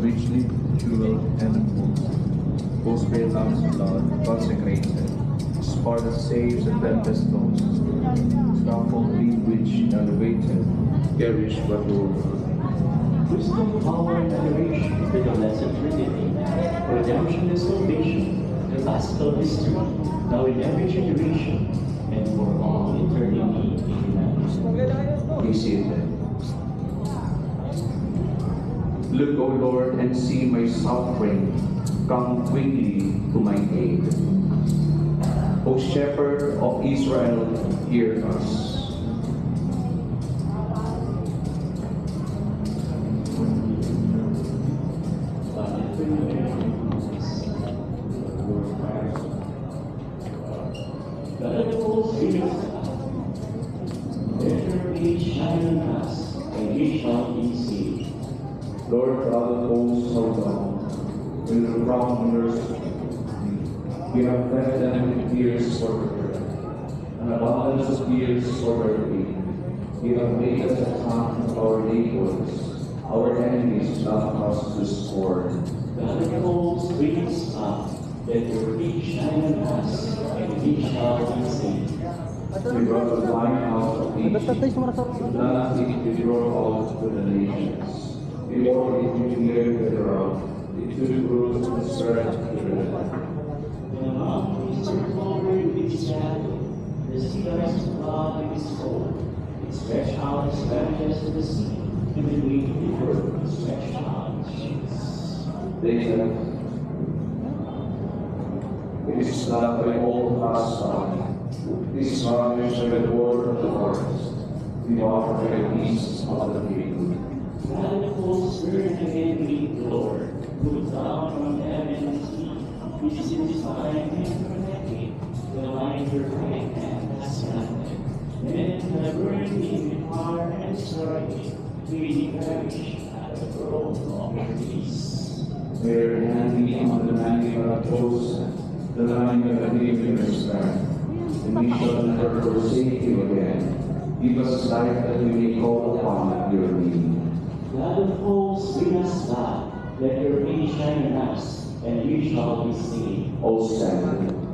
Richly jeweled and approved, whose great lamb's blood consecrated, spar that saves and tempest tossed, scaffolding which elevated, perish but rule. Wisdom, power, and adoration to the Blessed Trinity, redemption and salvation, the gospel history, now in every generation, and for all eternity. Amen. Be seated. Look, O Lord, and see my suffering. Come quickly to my aid. O Shepherd of Israel, hear us. God of all spirits, let your face shine on us, and we shall be saved. Lord God of hosts, O God, when the wrongdoers you have left them with tears for her, an abundance of tears for her pain. You have made us a account of our labors, our enemies love us to scorn. God of all spirits, let your face shine on us, and we shall be saved. You brought the vine out of Egypt, the land it brought out to the nations. Before it declared thereof, it took root and spread to the land. When a mountain is covered with its shadow, the stars of God with its cold, it stretched out its branches to the sea, and the great river stretched out its sheets. They said, it is not by all past time. These mountains are the word of the forest. We offer the peace of the field. God of all spirit again meet the Lord, who down from heaven and sea, which is in his mind and protected, the line your right hand has planted. Men have burned me with fire and strife, we perish at the throne of your peace. Where hand me on the man you have chosen, the line of a living stand, and we shall never forsake you again. Give us life that we may call upon your name. God of hosts, bring us back, let your face shine on us, and we shall be saved. O stand.